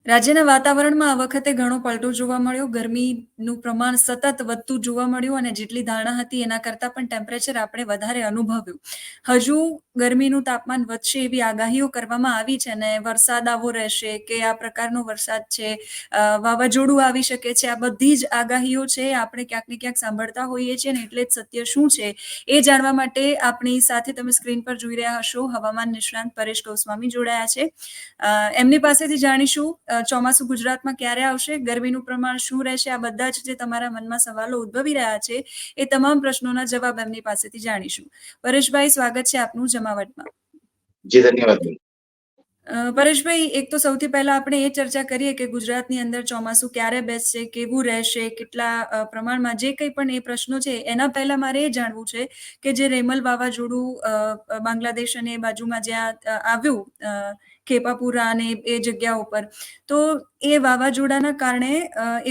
રાજ્યના વાતાવરણમાં આ વખતે ઘણો પલટો જોવા મળ્યો. ગરમીનું પ્રમાણ સતત વધતું જોવા મળ્યું અને જેટલી ધારણા હતી એના કરતાં પણ ટેમ્પરેચર આપણે વધારે અનુભવ્યું. હજુ ગરમીનું તાપમાન વધશે એવી આગાહીઓ કરવામાં આવી છે અને વરસાદ આવો રહેશે કે આ પ્રકારનો વરસાદ છે, વાવાઝોડું આવી શકે છે. આ બધી જ આગાહીઓ છે આપણે ક્યાંક ને ક્યાંક સાંભળતા હોઈએ છીએ અને એટલે જ સત્ય શું છે એ જાણવા માટે આપણી સાથે તમે સ્ક્રીન પર જોઈ રહ્યા હશો હવામાન નિષ્ણાંત પરેશ ગોસ્વામી જોડાયા છે. એમની પાસેથી જાણીશું ચોમાસું ગુજરાતમાં ક્યારે આવશે, ગરમીનું પ્રમાણ શું રહેશે, આ બધા જ જે તમારા મનમાં સવાલો ઉદ્ભવી રહ્યા છે એ તમામ પ્રશ્નોના જવાબ એમની પાસેથી જાણીશું. પરેશભાઈ, સ્વાગત છે આપનું જમાવટમાં. જી ધન્યવાદ. પરેશભાઈ, એક તો સૌથી પહેલા આપણે એ ચર્ચા કરીએ કે ગુજરાતની અંદર ચોમાસું ક્યારે બેસશે, કેવું રહેશે, કેટલા પ્રમાણમાં, જે કંઈ પણ એ પ્રશ્નો છે એના પહેલા મારે એ જાણવું છે કે જે રેમલ વાવાઝોડું બાંગ્લાદેશ અને બાજુમાં જ્યાં આવ્યું ખેપાપુરા અને એ જગ્યા ઉપર, તો એ વાવાઝોડાના કારણે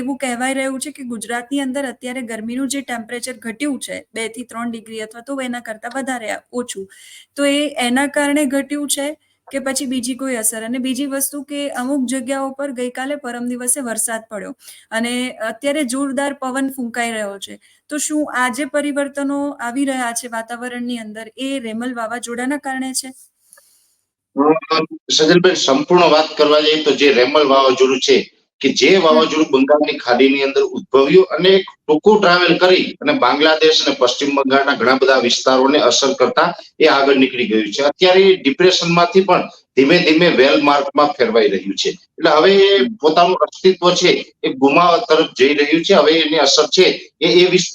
એવું કહેવાય રહ્યું છે કે ગુજરાતની અંદર અત્યારે ગરમીનું જે ટેમ્પરેચર ઘટ્યું છે 2 થી 3 ડિગ્રી અથવા તો એના કરતાં વધારે ઓછું, તો એ એના કારણે ઘટ્યું છે કે પછી બીજી કોઈ અસર? અને બીજી વસ્તુ કે અમુક જગ્યાઓ પર ગઈકાલે પરમ દિવસે વરસાદ પડ્યો અને અત્યારે જોરદાર પવન ફૂંકાઈ રહ્યો છે, તો શું આ જે પરિવર્તનો આવી રહ્યા છે વાતાવરણની અંદર એ રેમલ વાવાઝોડાના કારણે છે? સજલબેન, સંપૂર્ણ વાત કરવા જઈએ તો જે રેમલ વાવાઝોડું છે કે જે વાવાઝોડું બંગાળની ખાડીની અંદર ઉદ્ભવ્યું અને ટૂંકું ટ્રાવેલ કરી અને બાંગ્લાદેશ અને પશ્ચિમ બંગાળના ઘણા બધા વિસ્તારોને અસર કરતા એ આગળ નીકળી ગયું છે. અત્યારે ડિપ્રેશનમાંથી પણ ધીમે ધીમે વેલ માર્કમાં ફેરવાઈ રહ્યું છે. એટલે હવે પોતાનું અસ્તિત્વ છે એ ગુમાવવા તરફ જઈ રહ્યું છે. હવે એની અસર છે એ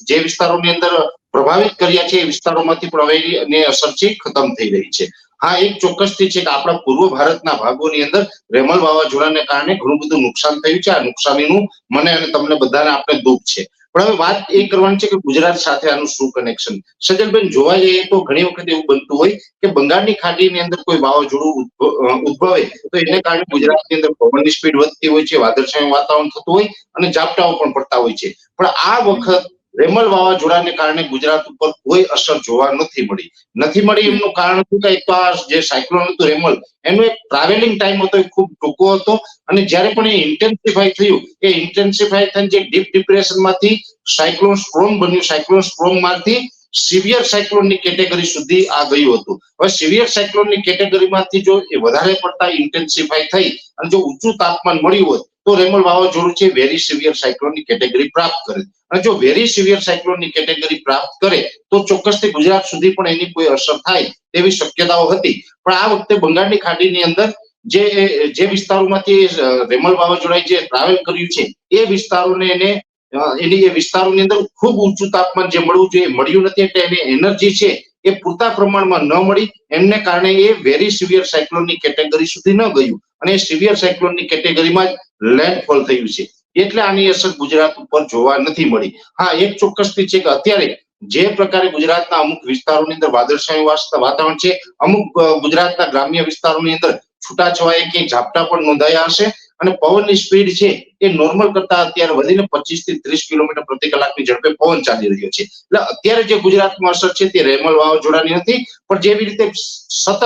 જે વિસ્તારોની અંદર પ્રભાવિત કર્યા છે એ વિસ્તારોમાંથી પણ હવે એની અસર છે ખતમ થઈ રહી છે. હા, એક ચોક્કસથી છે કે આપણા પૂર્વ ભારતના ભાગોની અંદર રેમલ વાવાઝોડાને કારણે ઘણું બધું નુકસાન થયું છે. આ નુકસાનીનું મને અને તમને બધાને આપણે દુઃખ છે. પણ હવે વાત એ કરવાની છે કે ગુજરાત સાથે આનું શું કનેક્શન. સજલબેન, જોવા જઈએ તો ઘણી વખત એવું બનતું હોય કે બંગાળની ખાડીની અંદર કોઈ વાવાઝોડું ઉદ્ભવે તો એને કારણે ગુજરાતની અંદર પવનની સ્પીડ વધતી હોય છે, વાદળછાયું વાતાવરણ થતું હોય અને ઝાપટાઓ પણ પડતા હોય છે. પણ આ વખત રેમલ વાવાઝોડાને કારણે ગુજરાત ઉપર કોઈ અસર જોવા નથી મળી. એમનું કારણ શું કે એક તો આ જે સાયક્લોન હતું રેમલ, એનો એક ટ્રાવેલિંગ ટાઈમ હતો એ ખૂબ ટૂંકો હતો અને જ્યારે પણ એ ઇન્ટેન્સિફાઈ થયું, એ ઇન્ટેન્સિફાઈ થઈને જે ડીપ ડિપ્રેશનમાંથી સાયક્લોન સ્ટ્રોમ બન્યું, સાયક્લોન સ્ટ્રોમમાંથી સિવિયર સાયક્લોનની કેટેગરી સુધી આ ગયું હતું. હવે સિવિયર સાયક્લોનની કેટેગરીમાંથી જો એ વધારે પડતા ઇન્ટેન્સિફાઈ થઈ અને જો ઊંચું તાપમાન મળ્યું હોત તો રેમલ વાવાઝોડું છે વેરી સિવિયર સાયક્લોનની કેટેગરી પ્રાપ્ત કરે. અને જો વેરી સિવિયર સાયક્લોનની કેટેગરી પ્રાપ્ત કરે તો ચોક્કસથી ગુજરાત સુધી પણ એની કોઈ અસર થાય તેવી શક્યતાઓ હતી. પણ આ વખતે બંગાળની ખાડીની અંદર જે વિસ્તારોમાંથી રેમલ વાવાઝોડાએ જે ટ્રાવેલ કર્યું છે એ વિસ્તારોને એની એ વિસ્તારોની અંદર ખૂબ ઊંચું તાપમાન જે મળવું જોઈએ મળ્યું નથી. એટલે એની એનર્જી છે એ પૂરતા પ્રમાણમાં ન મળી. એમને કારણે એ વેરી સિવિયર સાયક્લોનની કેટેગરી સુધી ન ગયું અને એ સિવિયર સાયક્લોનની કેટેગરીમાં જ લેન્ડફોલ થયું છે. એટલે આની અસર ગુજરાત ઉપર જોવા નથી મળી. હા, એક ચોક્કસથી છે કે અત્યારે જે પ્રકારે ગુજરાતના અમુક વિસ્તારોની અંદર વાદળછાયું વાતાવરણ છે, અમુક ગુજરાતના ગ્રામ્ય વિસ્તારોની અંદર છૂટાછવાયા કે ઝાપટા પણ નોંધાયા હશે અને પવનની સ્પીડ છે એ નોર્મલ કરતા અત્યારે વધીને 25 થી 30 કિલોમીટર પ્રતિ કલાકની ઝડપે પવન ચાલી રહ્યો છે. એટલે અત્યારે જે ગુજરાતમાં અસર છે તે રેમલ વાવાઝોડાની નથી, પણ જેવી રીતે સતત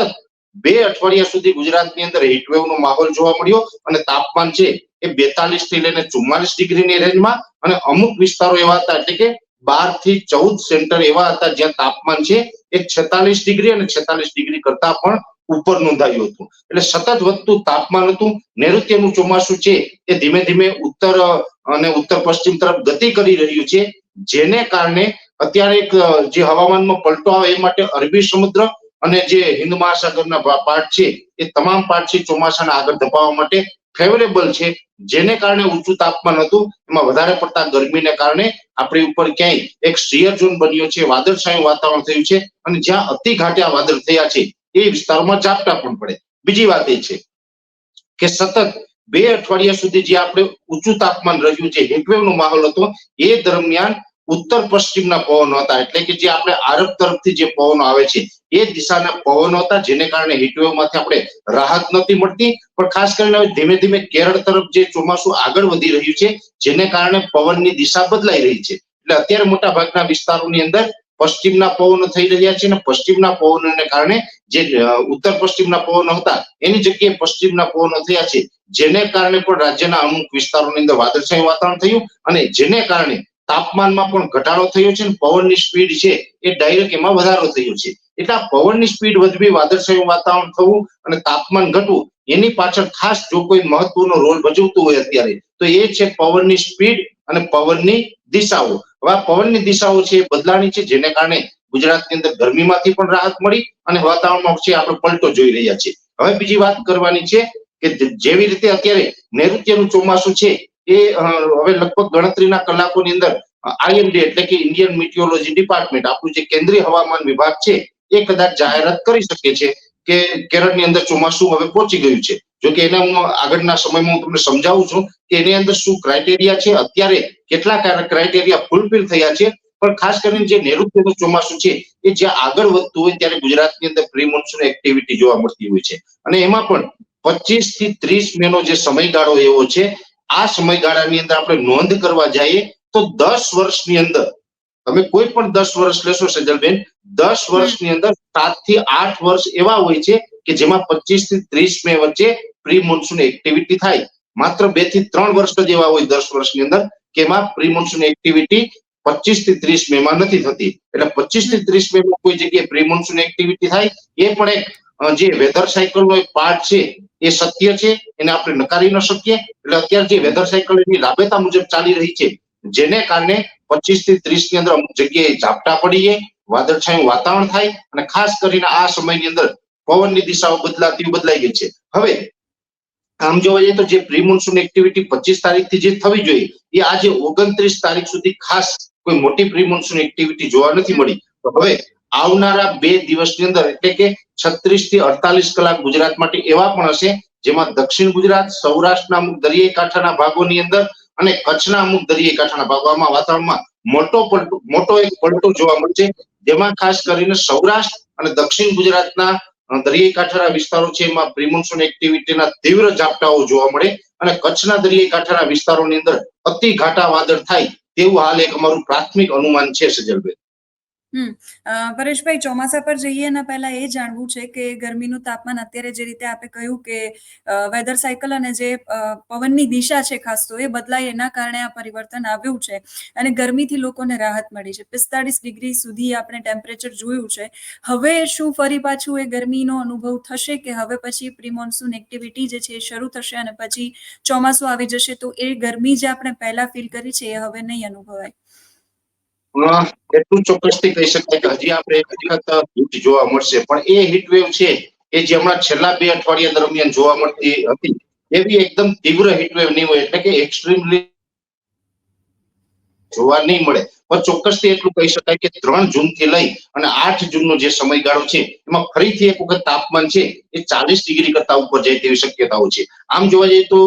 2 અઠવાડિયા સુધી ગુજરાતની અંદર હીટવેવનો માહોલ જોવા મળ્યો અને તાપમાન છે એ 42 થી લઈને 44 ડિગ્રીની રેન્જમાં અને અમુક વિસ્તારો એવા હતા એટલે કે 12 થી 14 સેન્ટર એવા હતા જ્યાં તાપમાન છે એ 46 ડિગ્રી અને 46 ડિગ્રી કરતા પણ ઉપર નોંધાયું હતું. એટલે સતત વધતું તાપમાન હતું. નૈઋત્યનું ચોમાસું છે એ ધીમે ધીમે ઉત્તર અને ઉત્તર પશ્ચિમ તરફ ગતિ કરી રહ્યું છે, જેને કારણે અત્યારે એક જે હવામાનમાં પલટો આવે એ માટે અરબી સમુદ્ર અને જે હિન્દ મહાસાગરના પાર્ટ છે એ તમામ પાર્ટ છે ચોમાસાને આગળ ધપાવવા માટે ફેવરેબલ છે. જેને કારણે ઊંચું તાપમાન હતું એમાં વધારે પડતા ગરમીને કારણે આપણી ઉપર ક્યાંય એક શિયર ઝોન બન્યો છે, વાદળછાયું વાતાવરણ થયું છે અને જ્યાં અતિ ઘાટિયા વાદળ થયા છે એ વિસ્તારોમાં ઝાપટા પણ પડે. બીજી વાત એ છે કે સતત 2 અઠવાડિયા સુધી જે આપણે ઊંચું તાપમાન રહ્યું છે, હીટવેવનો માહોલ હતો, એ દરમિયાન ઉત્તર પશ્ચિમના પવનો હતા એટલે કે જે આપણે આરબ તરફથી જે પવનો આવે છે એ દિશાના પવનો હતા, જેને કારણે હીટવેવમાંથી આપણે રાહત નથી મળતી. પણ ખાસ કરીને હવે ધીમે ધીમે કેરળ તરફ જે ચોમાસું આગળ વધી રહ્યું છે જેને કારણે પવનની દિશા બદલાઈ રહી છે. એટલે અત્યારે મોટા ભાગના વિસ્તારોની અંદર પશ્ચિમના પવનો થઈ રહ્યા છે અને પશ્ચિમના પવનોને કારણે જે ઉત્તર પશ્ચિમના પવનો હતા એની જગ્યાએ પશ્ચિમના પવનો થયા છે, જેને કારણે પણ રાજ્યના અમુક વિસ્તારોની અંદર વાદળછાયું વાતાવરણ થયું અને જેને કારણે તાપમાનમાં પણ ઘટાડો થયો છે અને પવનની સ્પીડ છે એ ડાયરેક્ટ એમાં વધારો થયો છે. એટલે આ પવનની સ્પીડ વધવી, વાદળછાયું વાતાવરણ થવું અને તાપમાન ઘટવું, એની પાછળ ખાસ જો કોઈ મહત્વનો રોલ ભજવતું હોય અત્યારે તો એ છે પવનની સ્પીડ અને પવનની દિશાઓ. હવે આ પવનની દિશાઓ છે એ બદલાણી છે, જેને કારણે ગુજરાતની અંદર ગરમીમાંથી પણ રાહત મળી અને વાતાવરણમાં છે આપણે પલટો જોઈ રહ્યા છે. હવે બીજી વાત કરવાની છે કે જેવી રીતે અત્યારે નૈઋત્યનું ચોમાસું છે એ હવે લગભગ ગણતરીના કલાકોની અંદર IMD એટલે કે ઇન્ડિયન મિટિયોરોલોજી ડિપાર્ટમેન્ટ, આપણું જે કેન્દ્રીય હવામાન વિભાગ છે, એ કદાચ જાહેરાત કરી શકે છે કે કેરળની અંદર ચોમાસું હવે પહોંચી ગયું છે. જો કે એને હું આગળના સમયમાં હું તમને સમજાવું છું કે એની અંદર શું ક્રાઇટેરિયા છે, અત્યારે કેટલા ક્રાઇટેરિયા ફૂલફિલ થયા છે. પણ ખાસ કરીને જે નૈઋત્યનું ચોમાસું છે એ જ્યાં આગળ વધતું હોય ત્યારે ગુજરાતની અંદર પ્રી મોન્સૂન એક્ટિવિટી જોવા મળતી હોય છે અને એમાં પણ 25 થી 30 મેનો જે સમયગાળો એવો છે, આ સમયગાળાની અંદર આપણે નોંધ કરવા જઈએ તો 10 વર્ષની અંદર તમે કોઈ પણ 10 વર્ષ લેશો સેજલબેન, 10 વર્ષની અંદર 7 થી 8 વર્ષ એવા હોય છે કે જેમાં 25 થી 30 મે વચ્ચે પ્રી મોન્સૂન એક્ટિવિટી થાય. માત્ર 2 થી 3 વર્ષ જ એવા હોય 10 વર્ષની અંદર કે એમાં પ્રી મોન્સૂન એક્ટિવિટી 25 થી 30 મે માં નથી થતી. એટલે 25 થી 30 મે માં કોઈ જગ્યાએ પ્રી મોન્સૂન એક્ટિવિટી થાય એ પણ એક જે વેધર સાયકલનો એક પાર્ટ છે એ સત્ય છે, એને આપણે નકારી ન શકીએ. એટલે અત્યારે જે વેધર સાયકલ એની રાબેતા મુજબ ચાલી રહી છે, જેને કારણે 25 થી 30 ની અંદર અમુક જગ્યાએ ઝાપટા પડીએ, વાદળછાયું વાતાવરણ થાય અને ખાસ કરીને આ સમયની અંદર પવનની દિશાઓ બદલાઈ ગઈ છે. હવે આમ જોવા જઈએ તો જે પ્રી મોન્સૂન એક્ટિવિટી 25 તારીખથી જે થવી જોઈએ એ આજે 29 તારીખ સુધી ખાસ કોઈ મોટી પ્રી મોન્સૂન એક્ટિવિટી જોવા નથી મળી. તો હવે આવનારા 2 દિવસની અંદર એટલે કે 36 થી 48 કલાક ગુજરાત માટે એવા પણ હશે જેમાં દક્ષિણ ગુજરાત, સૌરાષ્ટ્રના અમુક દરિયાઈ કાંઠાના ભાગોની અંદર અને કચ્છના અમુક દરિયાઈ કાંઠાના ભાગોમાં વાતાવરણમાં મોટો એક પલટો જોવા મળશે, જેમાં ખાસ કરીને સૌરાષ્ટ્ર અને દક્ષિણ ગુજરાતના દરિયાઈ કાંઠાના વિસ્તારો છે એમાં પ્રી મોન્સૂન એક્ટિવિટીના તીવ્ર ઝાપટાઓ જોવા મળે અને કચ્છના દરિયાઈ કાંઠાના વિસ્તારોની અંદર અતિ ઘાટા વાદળ થાય તેવું હાલ એક અમારું પ્રાથમિક અનુમાન છે સજલભાઈ. પરેશભાઈ, ચોમાસા પર જઈએ એના પહેલા એ જાણવું છે કે ગરમીનું તાપમાન અત્યારે જે રીતે આપણે કહ્યું કે વેધર સાયકલ અને જે પવનની દિશા છે ખાસ તો એ બદલાય એના કારણે આ પરિવર્તન આવ્યું છે અને ગરમીથી લોકોને રાહત મળી છે. 45 ડિગ્રી સુધી આપણે ટેમ્પરેચર જોયું છે. હવે શું ફરી પાછું એ ગરમીનો અનુભવ થશે કે હવે પછી પ્રી મોન્સૂન એક્ટિવિટી જે છે એ શરૂ થશે અને પછી ચોમાસું આવી જશે તો એ ગરમી જે આપણે પહેલા ફીલ કરી છે એ હવે નહીં અનુભવાય? એટલું ચોક્કસથી કહી શકાય કે હજી આપણે એક વખત હીટ જોવા મળશે, પણ એ હીટ વેવ છે એ જે હમણાં છેલ્લા 2 અઠવાડિયા દરમિયાન જોવા મળતી હતી એવી એકદમ તીવ્ર હીટ વેવ નહીં હોય, એટલે કે એક્સ્ટ્રીમલી જોવા નહીં મળે. પણ ચોક્કસથી એટલું કહી શકાય કે 3 જૂનથી લઈ અને 8 જૂનનો જે સમયગાળો છે એમાં ફરીથી એક વખત તાપમાન છે એ 40 ડિગ્રી કરતા ઉપર જાય તેવી શક્યતાઓ છે. આમ જોવા જઈએ તો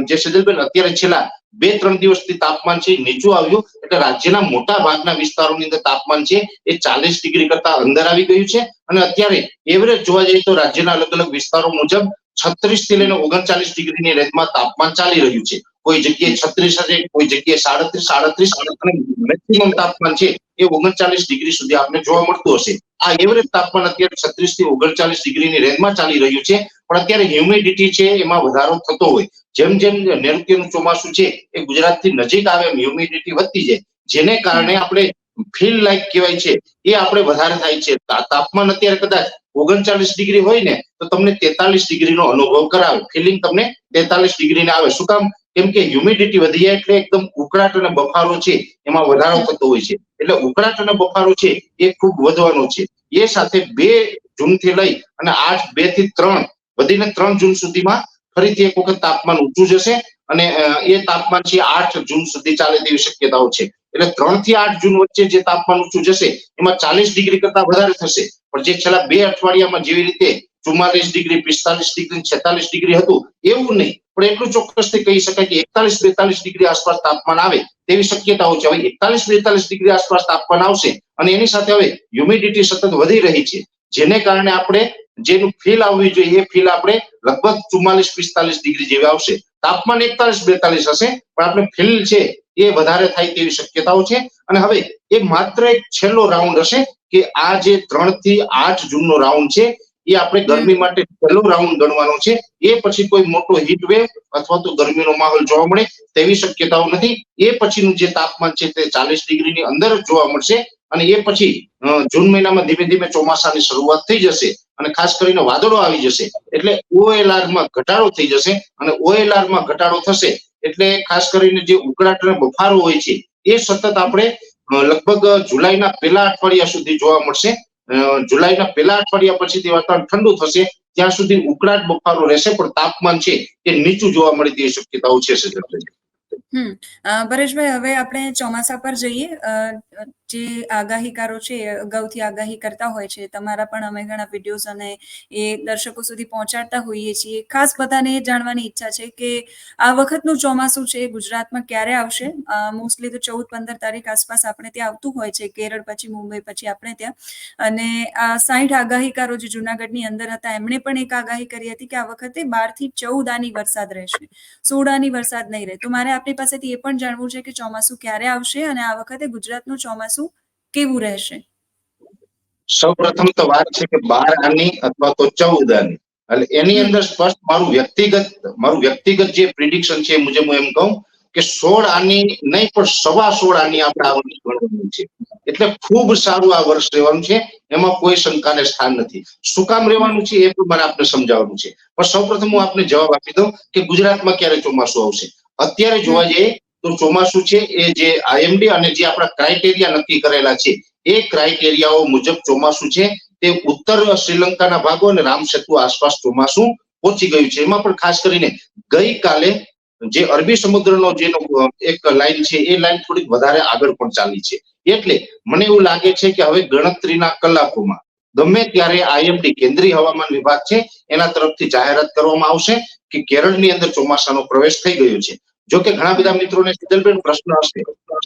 જે સજલબેન અત્યારે છેલ્લા 2-3 દિવસથી તાપમાન છે નીચું આવ્યું, એટલે રાજ્યના મોટા ભાગના વિસ્તારોની અંદર તાપમાન છે એ 40 ડિગ્રી કરતા અંદર આવી ગયું છે અને અત્યારે એવરેજ જોવા જઈએ તો રાજ્યના અલગ અલગ વિસ્તારો મુજબ 36 થી લઈને 39 ડિગ્રીની રેન્જમાં તાપમાન ચાલી રહ્યું છે. કોઈ જગ્યાએ 36 હશે, કોઈ જગ્યાએ 37 અને મેક્સિમમ તાપમાન છે એ 39 ડિગ્રી સુધી આપણે જોવા મળતું હશે. આ એવરેજ તાપમાન અત્યારે 36 થી 39 ડિગ્રીની રેન્જમાં ચાલી રહ્યું છે. પણ અત્યારે હ્યુમિડિટી છે એમાં વધારો થતો હોય, જેમ જેમ નૈઋત્યનું ચોમાસું છે એ ગુજરાતથી નજીક આવે એમ હ્યુમિડિટી વધતી જાય, જેને કારણે આપણે ફીલ લાઈક કહેવાય છે એ આપણે વધારે થાય છે. તાપમાન અત્યારે કદાચ 39 ડિગ્રી હોય ને તો તમને 43 ડિગ્રીનો અનુભવ કરાવે, ફિલિંગ તમને 43 ડિગ્રીને આવે. શું કામ? કેમ કે હ્યુમિડિટી વધી જાય એટલે એકદમ ઉકળાટ અને બફારો છે એમાં વધારો થતો હોય છે. એટલે ઉકળાટ અને બફારો છે એ ખૂબ વધવાનો છે. એ સાથે 2 જૂનથી લઈ અને 2 થી 3 વધીને 3 જૂન સુધીમાં ફરીથી એક વખત તાપમાન ઊંચું જશે અને એ તાપમાન છે 8 જૂન સુધી ચાલે તેવી શક્યતાઓ છે. એટલે 3 થી 8 જૂન વચ્ચે જે તાપમાન ઊંચું જશે એમાં 40 ડિગ્રી કરતા વધારે થશે. પણ જે છેલ્લા 2 અઠવાડિયામાં જેવી રીતે 44 ડિગ્રી, 45 ડિગ્રી, 46 ડિગ્રી હતું એવું નહીં, પણ એટલું ચોક્કસથી કહી શકાય કે 41-42 ડિગ્રી આસપાસ તાપમાન આવે તેવી શક્યતાઓ છે. હવે 41-42 ડિગ્રી આસપાસ તાપમાન આવશે અને એની સાથે હવે હ્યુમિડિટી સતત વધી રહી છે, જેને કારણે આપણે જેનું ફીલ આવવી જોઈએ એ ફીલ આપણે લગભગ 44-45 ડિગ્રી જેવી આવશે. તાપમાન 41-42 હશે પણ આપણે ફીલ છે એ વધારે થાય તેવી શક્યતાઓ છે. અને હવે એ માત્ર એક છેલ્લો રાઉન્ડ હશે કે આ જે 3 થી 8 જૂનનો રાઉન્ડ છે એ આપણે ગરમી માટે છેલ્લો રાઉન્ડ ગણવાનો છે. એ પછી કોઈ મોટો હીટ વેવ અથવા તો ગરમીનો માહોલ જોવા મળે તેવી શક્યતાઓ નથી. એ પછીનું જે તાપમાન છે તે 40 ડિગ્રીની અંદર જ જોવા મળશે. અને એ પછી જૂન મહિનામાં ધીમે ધીમે ચોમાસાની શરૂઆત થઈ જશે અને ખાસ કરીને વાદળો આવી જશે એટલે OLR માં ઘટાડો થઈ જશે. અને OLR માં ઘટાડો થશે એટલે ખાસ કરીને જે ઉકળાટ અને બફારો હોય છે એ સતત આપણે લગભગ જુલાઈના પહેલા અઠવાડિયા સુધી જોવા મળશે. જુલાઈના પહેલા અઠવાડિયા પછીથી વાતાવરણ ઠંડુ થશે ત્યાં સુધી ઉકળાટ બફારો રહેશે પણ તાપમાન છે એ નીચું જોવા મળે તેવી શક્યતાઓ છે સજ્જનભાઈ. પરેશભાઈ, હવે આપણે ચોમાસા પર જઈએ. જે આગાહીકારો છે અગાઉથી આગાહી કરતા હોય છે, તમારા પણ અમે ઘણા વિડીયોઝ અને એ દર્શકો સુધી પહોંચાડતા હોઈએ છીએ. ખાસ બધાને એ જાણવાની ઈચ્છા છે કે આ વખતનું ચોમાસું છે એ ગુજરાતમાં ક્યારે આવશે. મોસ્ટલી તો 14-15 તારીખ આસપાસ આપણે ત્યાં આવતું હોય છે, કેરળ પછી મુંબઈ પછી આપણે ત્યાં. અને આ 60 આગાહીકારો જે જુનાગઢની અંદર હતા એમણે પણ એક આગાહી કરી હતી કે આ વખતે 12 થી 14 આની વરસાદ રહેશે, 16 આની વરસાદ નહીં રહે. તો મારે આપની પાસેથી એ પણ જાણવું છે કે ચોમાસું ક્યારે આવશે અને આ વખતે ગુજરાતનું ચોમાસું કેવું રહેશે. સૌપ્રથમ તો વાત છે કે 12 આની અથવા તો 14 આની, એટલે એની અંદર સ્પષ્ટ મારું વ્યક્તિગત જે પ્રિડિક્શન છે મુજબ હું એમ કહું કે 16 આની નહીં પણ 16.25 આની આપણે આ વર્ષ ગણવાનું છે. એટલે ખૂબ સારું આ વર્ષ રહેવાનું છે, એમાં કોઈ શંકાને સ્થાન નથી. શું કામ રહેવાનું છે એ પણ મને આપને સમજાવવાનું છે. પણ સૌપ્રથમ હું આપને જવાબ આપી દઉં કે ગુજરાતમાં ક્યારે ચોમાસું આવશે. અત્યારે જોવા જઈએ તો ચોમાસું છે એ જે IMD અને જે આપણા ક્રાઇટેરિયા નક્કી કરેલા છે એ ક્રાઇટેરિયાઓ મુજબ ચોમાસું છે તે ઉત્તર શ્રીલંકાના ભાગો અને રામસેતુ આસપાસ ચોમાસું પહોંચી ગયું છે. એમાં પણ ખાસ કરીને ગઈકાલે જે અરબી સમુદ્રનો જેનો એક લાઈન છે એ લાઈન થોડીક વધારે આગળ પણ ચાલી છે. એટલે મને એવું લાગે છે કે હવે ગણતરીના કલાકોમાં ગમે ત્યારે IMD કેન્દ્રીય હવામાન વિભાગ છે એના તરફથી જાહેરાત કરવામાં આવશે કે કેરળની અંદર ચોમાસાનો પ્રવેશ થઈ ગયો છે. જો કે ઘણા બધા મિત્રોને સિદ્ધલબેન પ્રશ્ન હશે,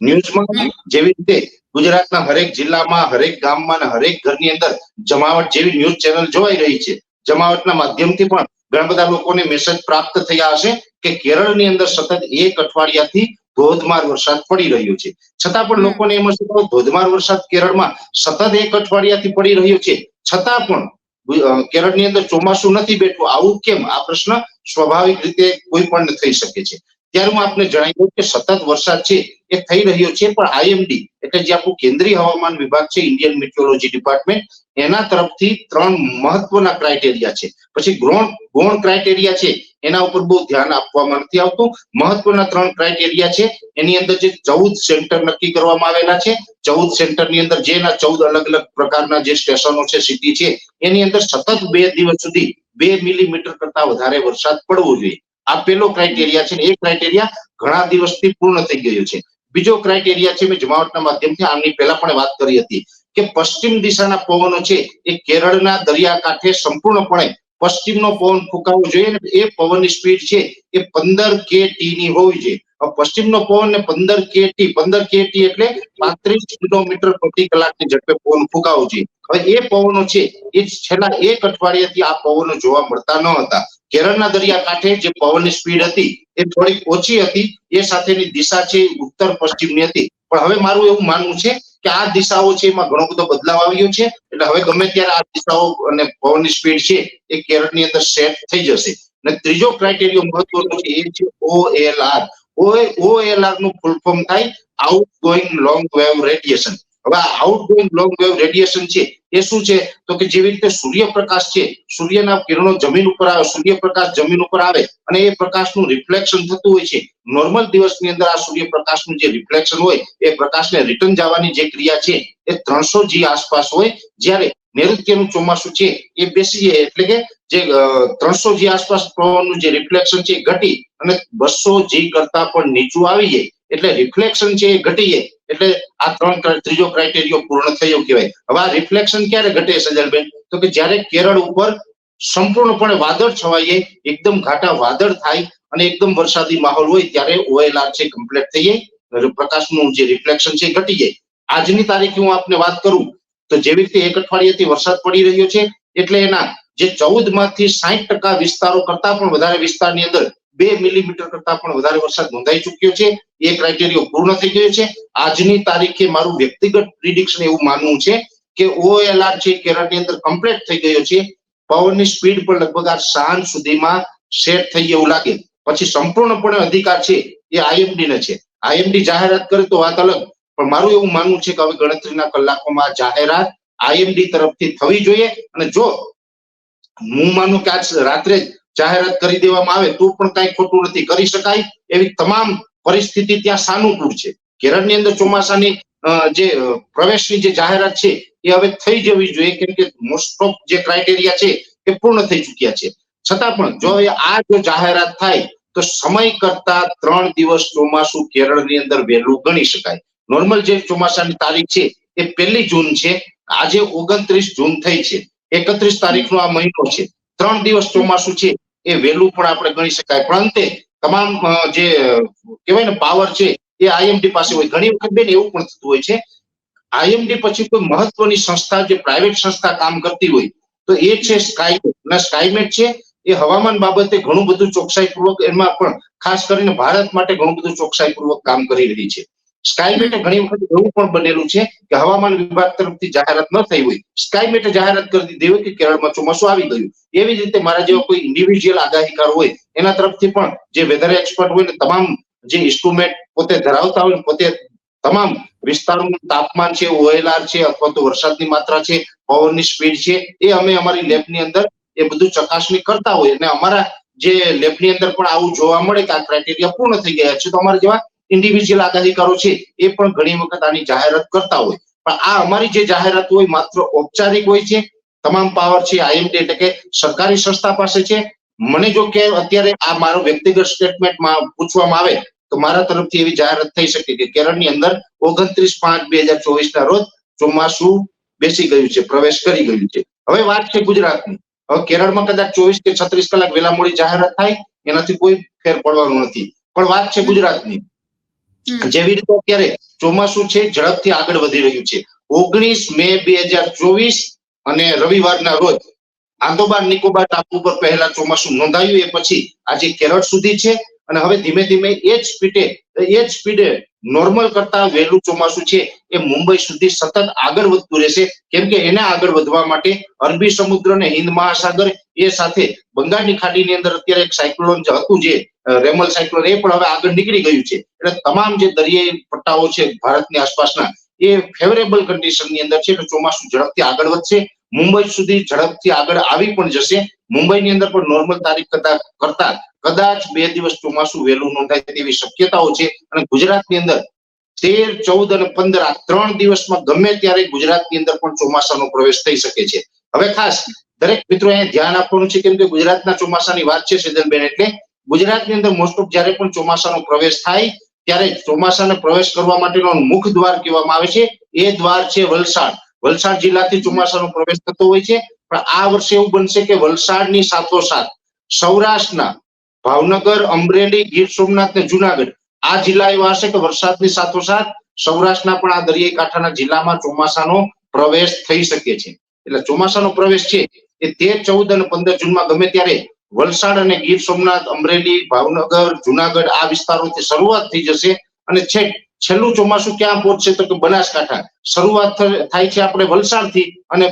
ન્યૂઝમાં જેવી રીતે ગુજરાતના હરેક જિલ્લામાં, હરેક ગામમાં અને હરેક ઘરની અંદર જમાવટ જેવી ન્યૂઝ ચેનલ જોવાઈ રહી છે, જમાવટના માધ્યમથી પણ ઘણા બધા લોકોને મેસેજ પ્રાપ્ત થયા હશે કે કેરળની અંદર સતત 1 અઠવાડિયાથી ધોધમાર વરસાદ પડી રહ્યો છે. છતાં પણ લોકોને એમ હશે કે ધોધમાર વરસાદ કેરળમાં સતત 1 અઠવાડિયાથી પડી રહ્યો છે, છતાં પણ કેરળની અંદર ચોમાસું નથી બેઠું, આવું કેમ? આ પ્રશ્ન સ્વાભાવિક રીતે કોઈ પણ થઈ શકે છે. ત્યારે હું આપને જણાવી દઉં કે સતત વરસાદ છે એ થઈ રહ્યો છે, પણ IMD એટલે જે આપણું કેન્દ્રીય હવામાન વિભાગ છે, ઇન્ડિયન મિટિયોલોજી ડિપાર્ટમેન્ટ, એના તરફથી 3 મહત્વના ક્રાઇટેરિયા છે. પછી ગૌણ ક્રાઇટેરિયા છે એના ઉપર બહુ ધ્યાન આપવામાં નથી આવતું. મહત્વના 3 ક્રાઇટેરિયા છે એની અંદર જે 14 સેન્ટર નક્કી કરવામાં આવેલા છે. 14 સેન્ટરની અંદર જેના 14 અલગ અલગ પ્રકારના જે સ્ટેશનો છે, સિટી છે, એની અંદર સતત 2 દિવસ સુધી 2 મિલીમીટર કરતા વધારે વરસાદ પડવો જોઈએ. આ પહેલો ક્રાઇટેરિયા છે. એ ક્રાઇટેરિયા ઘણા દિવસથી પૂર્ણ થઈ ગયો છે. બીજો ક્રાઇટેરિયા છે, મેં જમાવટના માધ્યમથી આની પહેલા પણ વાત કરી હતી કે પશ્ચિમ દિશાના પવનો છે એ કેરળના દરિયાકાંઠે સંપૂર્ણપણે પશ્ચિમનો પવન ફૂંકાવો જોઈએ અને એ પવનની સ્પીડ છે એ 15 kT ની હોવી જોઈએ. પશ્ચિમનો પવન ને 15 kT એટલે 35 કિલોમીટર પ્રતિ કલાકની ઝડપે પવન ફૂંકાવો જોઈએ. હવે એ પવનો છે એ છેલ્લા 1 અઠવાડિયાથી આ પવનો જોવા મળતા ન હતા. કેરળના દરિયાકાંઠે જે પવનની સ્પીડ હતી એ થોડીક ઓછી હતી, એ સાથેની દિશા છે ઉત્તર પશ્ચિમની હતી. પણ હવે મારું એવું માનવું છે કે આ દિશાઓ છે એમાં ઘણો બધો બદલાવ આવ્યો છે. એટલે હવે ગમે ત્યારે આ દિશાઓ અને પવનની સ્પીડ છે એ કેરળની અંદર સેટ થઈ જશે. અને ત્રીજો ક્રાઇટેરિયો મહત્વનો છે એ છે OLR. OLR નું ફૂલ ફોર્મ થાય આઉટગોઈંગ લોંગ વેવ રેડિયેશન. હવે આ આઉટગોઈંગ લોંગ વેવ રેડિયેશન છે એ શું છે તો કે જેવી રીતે સૂર્યપ્રકાશ છે, સૂર્યના કિરણો જમીન ઉપર આવે, સૂર્યપ્રકાશ જમીન ઉપર આવે અને એ પ્રકાશનું રિફ્લેક્શન થતું હોય છે. નોર્મલ દિવસની અંદર આ સૂર્યપ્રકાશનું જે રિફ્લેક્શન હોય એ પ્રકાશને રિટર્ન જવાની જે ક્રિયા છે એ 300 G આસપાસ હોય. જ્યારે નૈઋત્યનું ચોમાસું છે એ બેસી જાય એટલે કે જે 300 G આસપાસ પવનનું જે રિફ્લેક્શન છે એ ઘટી અને 200 G કરતા પણ નીચું આવી જાય એટલે રિફ્લેક્શન છે એ ઘટી જાય. એટલે આ ત્રીજો ક્રાઇટેરિયો પૂર્ણ થયો કહેવાય. હવે આ રિફ્લેક્શન ક્યારે ઘટે સજલબેન? તો કે જ્યારે કેરળ ઉપર સંપૂર્ણપણે વાદળ છવાઈ જાય, એકદમ ઘાટા વાદળ થાય અને એકદમ વરસાદી માહોલ હોય ત્યારે OLR છે કમ્પ્લીટ થઈ જાય, પ્રકાશનું જે રિફ્લેક્શન છે ઘટી જાય. આજની તારીખે હું આપને વાત કરું તો જેવી રીતે 1 અઠવાડિયાથી વરસાદ પડી રહ્યો છે એટલે એના જે 14 માંથી 60% વિસ્તારો કરતા પણ વધારે વિસ્તારની અંદર 2 મિલીમીટર કરતા પણ વધારે વરસાદ નોંધાઈ ચૂક્યો છે. એ ક્રાઇટેરિયો પૂર્ણ થઈ ગયો છે. આજની તારીખે મારું વ્યક્તિગત પ્રિડિક્શન એવું માનવું છે કે OLR છે કેરળની અંદર કમ્પ્લીટ થઈ ગયો છે. પવનની સ્પીડ પણ લગભગ આ સાંજ સુધીમાં સેટ થઈ એવું લાગે. પછી સંપૂર્ણપણે અધિકાર છે એ IMD ને છે. IMD જાહેરાત કરે તો વાત અલગ, પણ મારું એવું માનવું છે કે હવે ગણતરીના કલાકોમાં જાહેરાત IMD તરફથી થવી જોઈએ. અને જો હું માનું કે આજ રાત્રે જ જાહેરાત કરી દેવામાં આવે તો પણ કઈ ખોટું નથી, કરી શકાય એવી તમામ પરિસ્થિતિ ત્યાં સાનુકૂળ છે. કેરળની અંદર ચોમાસાની જે પ્રવેશની જે જાહેરાત છે એ હવે થઈ જવી જોઈએ, કેમ કે મોસ્ટ ઓફ જે ક્રાઇટેરિયા છે એ પૂર્ણ થઈ ચુક્યા છે. છતાં પણ જો આ જો જાહેરાત થાય તો સમય કરતા 3 દિવસ ચોમાસું કેરળની અંદર વહેલું ગણી શકાય. નોર્મલ જે ચોમાસાની તારીખ છે એ 1 જૂન છે, આજે 29 જૂન થઈ છે, 31 તારીખનો આ મહિનો છે. 3 દિવસ ચોમાસું છે એ વહેલું પણ આપણે ગણી શકાય. પણ અંતે તમામ જે કહેવાય ને પાવર છે એ IMD પાસે હોય. ઘણી વખત બેન એવું પણ થતું હોય છે, IMD પછી કોઈ મહત્વની સંસ્થા જે પ્રાઇવેટ સંસ્થા કામ કરતી હોય તો એ છે સ્કાયમેટ. અને સ્કાયમેટ છે એ હવામાન બાબતે ઘણું બધું ચોકસાઈપૂર્વક, એમાં પણ ખાસ કરીને ભારત માટે ઘણું બધું ચોકસાઈપૂર્વક કામ કરી રહી છે. સ્કાયમેટે ઘણી વખત એવું પણ બનેલું છે કે હવામાન વિભાગ તરફથી જાહેરાત ન થઈ હોય, સ્કાયમેટે જાહેરાત કરી દીધી હોય કે કેરળમાં ચોમાસું આવી ગયું. એવી જ રીતે મારા જેવા કોઈ ઇન્ડિવિજ્યુઅલ આગાહીકાર હોય એના તરફથી પણ જે વેધર એક્સપર્ટ હોય ને તમામ જે ઇન્સ્ટ્રુમેન્ટ પોતે ધરાવતા હોય, પોતે તમામ વિસ્તારોનું તાપમાન છે, OLR છે, અથવા તો વરસાદની માત્રા છે, પવનની સ્પીડ છે, એ અમે અમારી લેબની અંદર એ બધું ચકાસણી કરતા હોય. અને અમારા જે લેબની અંદર પણ આવું જોવા મળે કે આ ક્રાઇટેરિયા પૂર્ણ થઈ ગયા છે તો અમારા જેવા ઇન્ડિવિજ્યુઅલ આગાહીકારો છે એ પણ ઘણી વખત આની જાહેરાત કરતા હોય. પણ આ અમારી જે જાહેરાત હોય માત્ર ઔપચારિક હોય છે. તમામ પાવર છે IMD એટલે કે સરકારી સંસ્થા પાસે છે. મને જો કે અત્યારે આ મારો વ્યક્તિગત સ્ટેટમેન્ટમાં પૂછવામાં આવે તો મારા તરફથી એવી જાહેરાત થઈ શકે કે કેરળની અંદર 29/5/2024 ના રોજ ચોમાસું બેસી ગયું છે, પ્રવેશ કરી ગયું છે. હવે વાત છે ગુજરાતની. હવે કેરળમાં કદાચ 24 કે 36 કલાક વેલા મોડી જાહેરાત થાય એનાથી કોઈ ફેર પડવાનું નથી, પણ વાત છે ગુજરાતની. જેવી રીતે અત્યારે ચોમાસું છે ઝડપથી આગળ વધી રહ્યું છે. 19 મે 2024 અને રવિવારના રોજ આંદોબાર નિકોબાર ટાપુ પર પહેલા ચોમાસું નોંધાયું. એ પછી આજે કેરળ સુધી છે અને હવે ધીમે ધીમે એ જ સ્પીડે નોર્મલ કરતા વહેલું ચોમાસું છે એ મુંબઈ સુધી સતત આગળ વધતું રહેશે. કેમ કે એને આગળ વધવા માટે અરબી સમુદ્ર અને હિન્દ મહાસાગર એ સાથે બંગાળની ખાડીની અંદર અત્યારે એક સાયક્લોન જે હતું, જે રેમલ સાયક્લોન, એ પણ હવે આગળ નીકળી ગયું છે. એટલે તમામ જે દરિયાઈ પટ્ટાઓ છે ભારતની આસપાસના એ ફેવરેબલ કન્ડિશનની અંદર છે. એટલે ચોમાસું ઝડપથી આગળ વધશે, મુંબઈ સુધી ઝડપથી આગળ આવી પણ જશે. મુંબઈની અંદર પણ નોર્મલ તારીખ કરતા કદાચ 2 દિવસ ચોમાસું વહેલું નોંધાય તેવી શક્યતાઓ છે. અને ગુજરાતની અંદર 13, 14 અને 15 આ 3 દિવસમાં ગમે ત્યારે ગુજરાતની અંદર પણ ચોમાસાનો પ્રવેશ થઈ શકે છે. હવે ખાસ દરેક મિત્રો અહીંયા ધ્યાન આપવાનું છે, કેમ કે ગુજરાતના ચોમાસાની વાત છે સેજલબેન, એટલે ગુજરાતની અંદર મોસ્ટ ઓફ જ્યારે પણ ચોમાસાનો પ્રવેશ થાય ત્યારે ચોમાસાને પ્રવેશ કરવા માટેનો મુખ દ્વાર કહેવામાં આવે છે એ દ્વાર છે વલસાડ. વલસાડ જિલ્લાથી ચોમાસાનો પ્રવેશ થતો હોય છે. પણ આ વર્ષે એવું બનશે કે વલસાડની સાથોસાથ સૌરાષ્ટ્રના ભાવનગર, અમરેલી, ગીર સોમનાથ ને જુનાગઢ આ જિલ્લા એવા હશે કે વરસાદની સાથોસાથ સૌરાષ્ટ્રના પણ આ દરિયાઈ કાંઠાના જિલ્લામાં ચોમાસાનો પ્રવેશ થઈ શકે છે. એટલે ચોમાસાનો પ્રવેશ છે એ 13, 14 અને 15 જૂનમાં ગમે ત્યારે વલસાડ અને ગીર સોમનાથ, અમરેલી, ભાવનગર, જુનાગઢ આ વિસ્તારોથી શરૂઆત થઈ જશે. અને છેલ્લું ચોમાસું ક્યાં પહોંચશે તો કે બનાસકાંઠા. શરૂઆત થાય છે આપણે વલસાડથી અને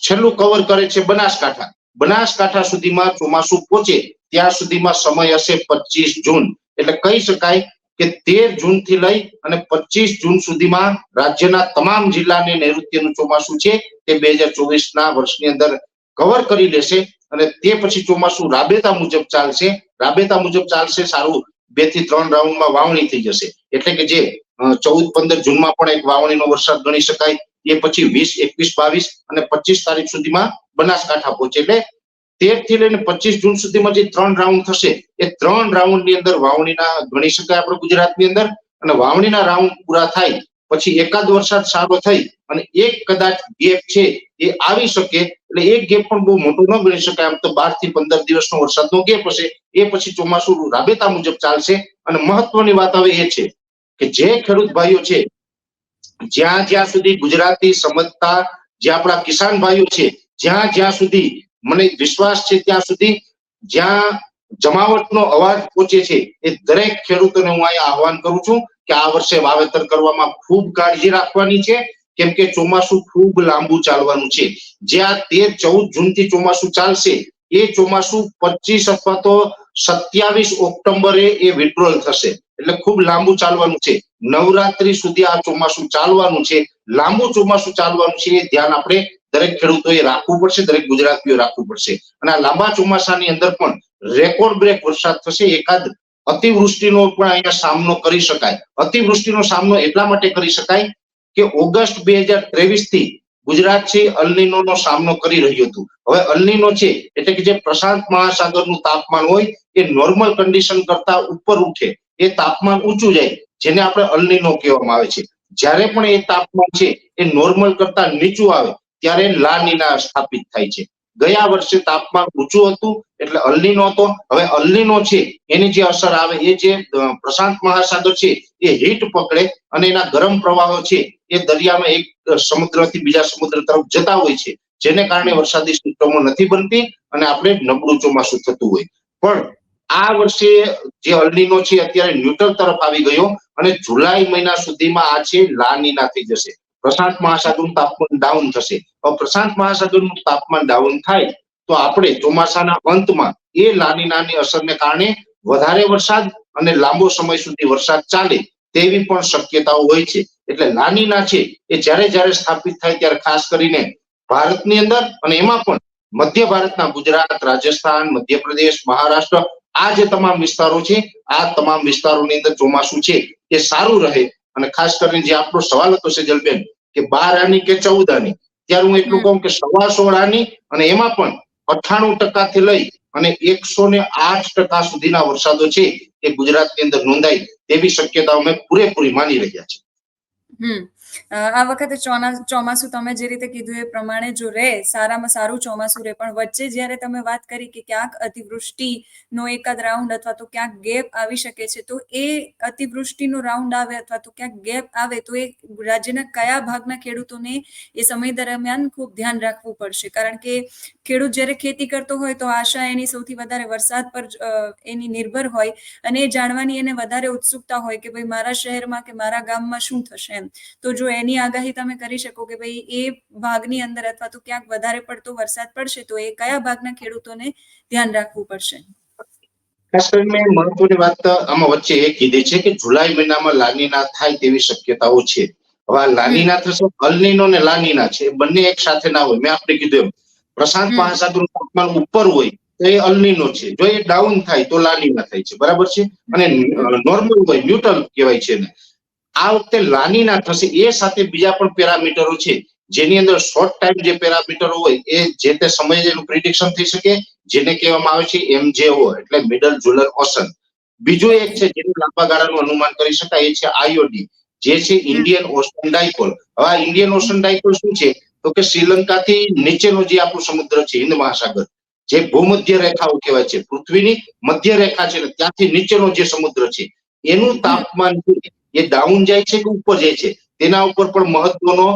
છેલ્લું કવર કરે છે બનાસકાંઠા. બનાસકાંઠા સુધીમાં ચોમાસું પહોંચે ત્યાં સુધીમાં સમય હશે 25 જૂન. એટલે કહી શકાય કે 13 જૂનથી લઈ અને 25 જૂન સુધીમાં રાજ્યના તમામ જિલ્લાને નૈઋત્યનું ચોમાસું છે તે 2024ના વર્ષની અંદર કવર કરી લેશે. અને તે પછી ચોમાસું રાબેતા મુજબ ચાલશે. રાબેતા મુજબ ચાલશે સારું 2 થી 3 રાઉન્ડમાં વાવણી થઈ જશે. એટલે કે જે 14, 15 જૂનમાં પણ એક વાવણીનો વરસાદ ગણી શકાય. એ પછી 20, 21, 22 અને 25 તારીખ સુધીમાં બનાસકાંઠા પહોંચે. એટલે 13 થી લઈને 25 જૂન સુધીમાં જે 3 રાઉન્ડ થશે એ 3 રાઉન્ડની અંદર વાવણીના ગણી શકાય આપણે ગુજરાતની અંદર. અને વાવણીના રાઉન્ડ પૂરા થાય પછી એકાદ વરસાદ સારો થઈ અને એક કદાચ ગેપ છે એ આવી શકે. એટલે એક ગેપ પણ બહુ મોટો ન ગણી શકાય. આમ તો 12 થી 15 દિવસનો વરસાદનો ગેપ હશે. એ પછી ચોમાસું રાબેતા મુજબ ચાલશે. અને મહત્વની વાત હવે એ છે કે જે ખેડૂત ભાઈઓ છે જ્યાં સુધી ગુજરાતી સમજતા જે આપણા કિસાન ભાઈઓ છે જ્યાં સુધી મને વિશ્વાસ છે ત્યાં સુધી જ્યાં જમાવટનો અવાજ પહોંચે છે એ દરેક ખેડૂતોને હું અહીંયા આહવાન કરું છું કે આ વર્ષે વાવેતર કરવામાં ખૂબ કાળજી રાખવાની છે, કેમ કે ચોમાસું ખૂબ લાંબુ ચાલવાનું છે. જે આ 13-14 જૂનથી ચોમાસું ચાલશે એ ચોમાસું 25 અથવા તો 27 ઓક્ટોબરે એ વિડ્રોલ થશે. એટલે ખૂબ લાંબુ ચાલવાનું છે. નવરાત્રી સુધી આ ચોમાસું ચાલવાનું છે. લાંબુ ચોમાસું ચાલવાનું છે એ ધ્યાન આપણે દરેક ખેડૂતોએ રાખવું પડશે, દરેક ગુજરાતીઓ રાખવું પડશે. અને આ લાંબા ચોમાસાની અંદર પણ રેકોર્ડ બ્રેક વરસાદ થશે. એકાદ અતિવૃષ્ટિનો પણ અહીંયા સામનો કરી શકાય. અતિવૃષ્ટિનો સામનો એટલા માટે કરી શકાય કે ઓગસ્ટ 2023 થી ગુજરાત છે અલ્નીનોનો સામનો કરી રહ્યું હતું. હવે અલ્નીનો છે એટલે કે જે પ્રશાંત મહાસાગરનું તાપમાન હોય એ નોર્મલ કન્ડિશન કરતા ઉપર ઉઠે, એ તાપમાન ઊંચું જાય, જેને આપણે અલ્નીનો કહેવામાં આવે છે. જ્યારે પણ એ તાપમાન છે એ નોર્મલ કરતા નીચું આવે ત્યારે લા નીના સ્થાપિત થાય છે. ગયા વર્ષે તાપમાન ઊંચું હતું એટલે અલ્નીનો હતો. હવે અલ્નીનો છે એની જે અસર આવે એ જે પ્રશાંત મહાસાગર છે એ હીટ પકડે અને એના ગરમ પ્રવાહો છે એ દરિયામાં એક સમુદ્રથી બીજા સમુદ્ર તરફ જતા હોય છે, જેને કારણે વરસાદી સિસ્ટમો નથી બનતી અને આપણે નબળું ચોમાસું થતું હોય. પણ આ વર્ષે જે અલ્નીનો છે અત્યારે ન્યુટ્રલ તરફ આવી ગયો અને જુલાઈ મહિના સુધીમાં આ છે લા નીના થઈ જશે. પ્રશાંત મહાસાગરનું તાપમાન ડાઉન થશે. હવે પ્રશાંત મહાસાગરનું તાપમાન ડાઉન થાય તો આપણે ચોમાસાના અંતમાં એ લા નીનાની અસરને કારણે વધારે વરસાદ અને લાંબો સમય સુધી વરસાદ ચાલે તેવી પણ શક્યતાઓ હોય છે. એટલે લા નીના છે એ જ્યારે જ્યારે સ્થાપિત થાય ત્યારે ખાસ કરીને ભારતની અંદર અને એમાં પણ મધ્ય ભારતના ગુજરાત, રાજસ્થાન, મધ્યપ્રદેશ, મહારાષ્ટ્ર આ જે તમામ વિસ્તારો છે આ તમામ વિસ્તારોની અંદર ચોમાસું છે એ સારું રહે. અને ખાસ કરીને જે આપણો સવાલ હતો સેજલબેન કે 12 આની કે 14 આની, ત્યારે હું એટલું કહું કે 16.25 આની અને એમાં પણ 98% થી લઈ અને 108% સુધીના વરસાદો છે એ ગુજરાતની અંદર નોંધાય તેવી શક્યતાઓ અમે પૂરેપૂરી માની રહ્યા છે. આ વખતે ચોમાસું તમે જે રીતે કીધું એ પ્રમાણે જો રહે, સારામાં સારું ચોમાસું રહે, પણ વચ્ચે જ્યારે તમે વાત કરી કે ક્યાંક અતિવૃષ્ટિનો એકાદ રાઉન્ડ અથવા તો ક્યાંક ગેપ આવી શકે છે, તો એ અતિવૃષ્ટિનો રાઉન્ડ આવે અથવા તો ક્યાંક ગેપ આવે તો એ રાજ્યના કયા ભાગના ખેડૂતોને એ સમય દરમિયાન ખૂબ ધ્યાન રાખવું પડશે. કારણ કે ખેડૂત જ્યારે ખેતી કરતો હોય તો આશા એની સૌથી વધારે વરસાદ પર એની નિર્ભર હોય અને એ જાણવાની એને વધારે ઉત્સુકતા હોય કે ભાઈ મારા શહેરમાં કે મારા ગામમાં શું થશે એમ. તો જો એની આગાહી તમે કરી શકો કે ભાઈ એ ભાગની અંદર અથવા તો ક્યાંક વધારે પડતો વરસાદ પડશે તો એ કયા ભાગના ખેડૂતોને ધ્યાન રાખવું પડશે? ખાસ કરીને મહત્વની વાત આમાં વચ્ચે એ કીધી છે કે જુલાઈ મહિનામાં લાનીના થાય તેવી શક્યતાઓ છે. હવે આ લાનીના થશે, અલ્નીનો ને લાનીના છે બંને એક સાથે ના હોય. મેં આપણે કીધું એમ પ્રશાંત મહાસાગરનું તાપમાન ઉપર હોય તો એ અલ્નીનો છે, જો એ ડાઉન થાય તો લાનીના થાય છે, બરાબર છે. અને નોર્મલ હોય ન્યુટ્રલ કહેવાય છે ને. આ વખતે લાનીના થશે એ સાથે બીજા પણ પેરામીટરો છે જેની અંદર શોર્ટ ટાઈમ જે પેરામીટરો હોય એ જે તે સમયે એનું પ્રિડિક્શન થઈ શકે, જેને કહેવામાં આવે છે MJO એટલે મિડલ જુલર ઓશન. બીજું એક છે જેનું લાંબા ગાળાનું અનુમાન કરી શકાય એ છે IOD જે છે ઇન્ડિયન ઓશન ડાયપોલ. હવે આ ઇન્ડિયન ઓશન ડાયપોલ શું છે તો કે શ્રીલંકાથી નીચેનો જે આપણું સમુદ્ર છે હિન્દ મહાસાગર, જે ભૂમધ્ય રેખાઓ કહેવાય છે, પૃથ્વીની મધ્ય રેખા છે ત્યાંથી નીચેનો જે સમુદ્ર છે એનું તાપમાન એ ડાઉન જાય છે કે ઉપર જાય છે તેના ઉપર પણ મહત્વનો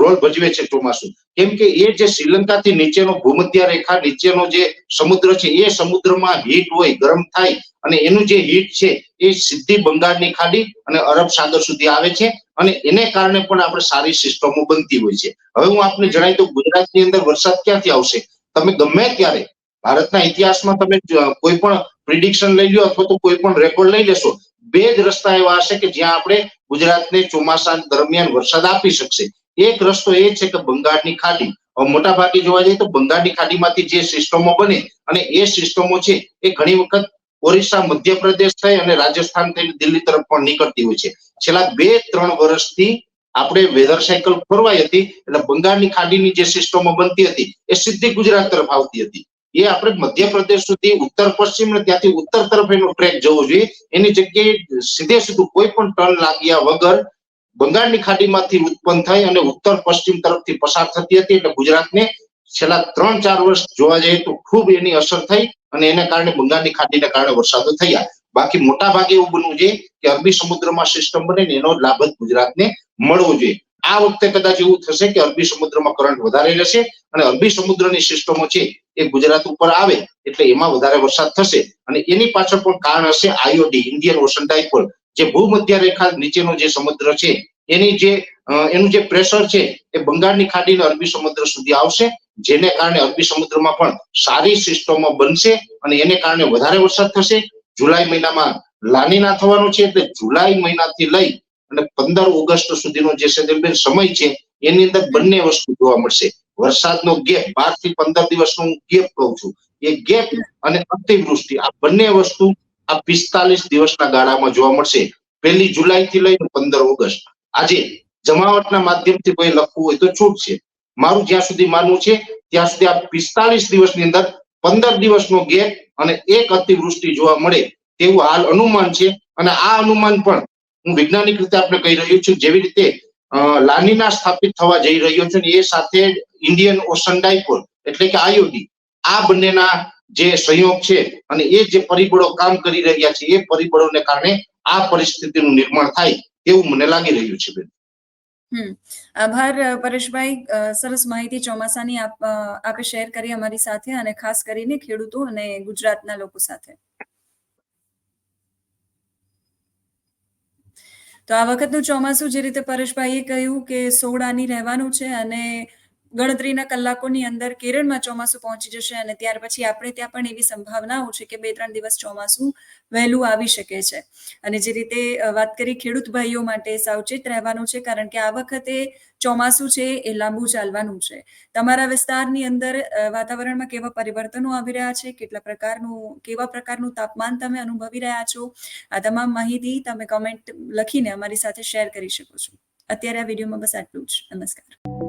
રોલ ભજવે છે ચોમાસું. કેમ કે એ જે શ્રીલંકાથી નીચેનો ભૂમધ્ય રેખા નીચેનો જે સમુદ્ર છે એ સમુદ્રમાં હીટ હોય, ગરમ થાય અને એનું જે હીટ છે એ સીધી બંગાળની ખાડી અને અરબ સાગર સુધી આવે છે અને એને કારણે પણ આપણે સારી સિસ્ટમો બનતી હોય છે. હવે હું આપને જણાવી દઉં ગુજરાતની અંદર વરસાદ ક્યાંથી આવશે. તમે ગમે ત્યારે ભારતના ઇતિહાસમાં તમે કોઈ પણ પ્રિડિક્શન લઈ લો અથવા તો કોઈ પણ રેકોર્ડ લઈ લેશો, બે જ રસ્તા એવા હશે કે જ્યાં આપણે ગુજરાતને ચોમાસા દરમિયાન વરસાદ આપી શકશે. એક રસ્તો એ છે કે બંગાળની ખાડી. મોટા ભાગે જોવા જઈએ તો બંગાળની ખાડીમાંથી જે સિસ્ટમો બને અને એ સિસ્ટમો છે એ ઘણી વખત ઓરિસ્સા, મધ્યપ્રદેશ થઈ અને રાજસ્થાન થઈને દિલ્હી તરફ પણ નીકળતી હોય છે. છેલ્લા 2-3 વર્ષથી આપણે વેધર સાયકલ ફરવાઈ હતી એટલે બંગાળની ખાડીની જે સિસ્ટમો બનતી હતી એ સીધી ગુજરાત તરફ આવતી હતી. એ આપણે મધ્યપ્રદેશ સુધી ઉત્તર પશ્ચિમ ને ત્યાંથી ઉત્તર તરફ એનો ટ્રેક જવો જોઈએ. એની જગ્યાએ સીધે સીધું કોઈ પણ ટર્ન લાગ્યા વગર બંગાળની ખાડીમાંથી ઉત્પન્ન થઈ અને ઉત્તર પશ્ચિમ તરફથી પસાર થતી હતી. એટલે ગુજરાતને છેલ્લા 3-4 વર્ષ જોવા જઈએ તો ખૂબ એની અસર થઈ અને એને કારણે બંગાળની ખાડીને કારણે વરસાદો થયા. બાકી મોટા ભાગે એવું બનવું જોઈએ કે અરબી સમુદ્રમાં સિસ્ટમ બને ને એનો લાભ ગુજરાતને મળવો જોઈએ. આ વખતે કદાચ એવું થશે કે અરબી સમુદ્રમાં કરંટ વધારે રહેશે અને અરબી સમુદ્રની સિસ્ટમો છે એ ગુજરાત ઉપર આવે એટલે એમાં વધારે વરસાદ થશે અને એની પાછળ પણ કારણ હશે આઈઓડી, ઇન્ડિયન ઓશન ડાયપોલ, જે ભૂમધ્ય રેખા નીચેનો જે સમુદ્ર છે એનું જે પ્રેશર છે એ બંગાળની ખાડીને અરબી સમુદ્ર સુધી આવશે, જેને કારણે અરબી સમુદ્રમાં પણ સારી સિસ્ટમો બનશે અને એને કારણે વધારે વરસાદ થશે. જુલાઈ મહિનામાં લાનીના થવાનું છે એટલે જુલાઈ મહિનાથી લઈ અને 15 ઓગસ્ટ સુધીનો જે સેદલબેન સમય છે એની અંદર બંને વસ્તુ જોવા મળશે. વરસાદનો ગેપ 12 થી 15 દિવસનો ગેપ કહું છું, એ ગેપ અને અતિવૃષ્ટિ આ બંને વસ્તુ આ 45 દિવસના ગાળામાં જોવા મળશે. 1 જુલાઈ થી લઈને 15 ઓગસ્ટ. આજે જમાવટના માધ્યમથી કોઈ લખવું હોય તો છૂટ છે. મારું જ્યાં સુધી માનવું છે ત્યાં સુધી આ 45 દિવસની અંદર 15 દિવસનો ગેપ અને એક અતિવૃષ્ટિ જોવા મળે તેવું હાલ અનુમાન છે. અને આ અનુમાન પણ હું વૈજ્ઞાનિક રીતે આપણે કહી રહ્યો છું, જેવી રીતે લાનીના સ્થાપિત થવા જઈ રહ્યો છે એ સાથે ઇન્ડિયન ઓશન ડાયપોલ એટલે કે આઈઓડી, આ બંનેના જે સંયોગ છે અને એ જે પરિબળો કામ કરી રહ્યા છે એ પરિબળોને કારણે આ પરિસ્થિતિનું નિર્માણ થાય એવું મને લાગી રહ્યું છે બેન. આભાર પરેશભાઈ, સરસ માહિતી ચોમાસાની આપે શેર કરી અમારી સાથે અને ખાસ કરીને ખેડૂતો અને ગુજરાતના લોકો સાથે. તો આ વખતનું ચોમાસું જે રીતે પરેશભાઈએ કહ્યું કે 16 આની રહેવાનું છે અને ગણતરીના કલાકોની અંદર કેરળમાં ચોમાસું પહોંચી જશે અને ત્યાર પછી આપણે ત્યાં પણ એવી સંભાવનાઓ છે કે 2-3 દિવસ ચોમાસું વહેલું આવી શકે છે. અને જે રીતે વાત કરી ખેડૂત ભાઈઓ માટે સાવચેત રહેવાનું છે, કારણ કે આ વખતે ચોમાસું છે એ લાંબુ ચાલવાનું છે. તમારા વિસ્તારની અંદર વાતાવરણમાં કેવા પરિવર્તનો આવી રહ્યા છે, કેવા પ્રકારનું તાપમાન તમે અનુભવી રહ્યા છો, આ તમામ માહિતી તમે કોમેન્ટ લખીને અમારી સાથે શેર કરી શકો છો. અત્યારે આ વિડીયોમાં બસ આટલું જ. નમસ્કાર.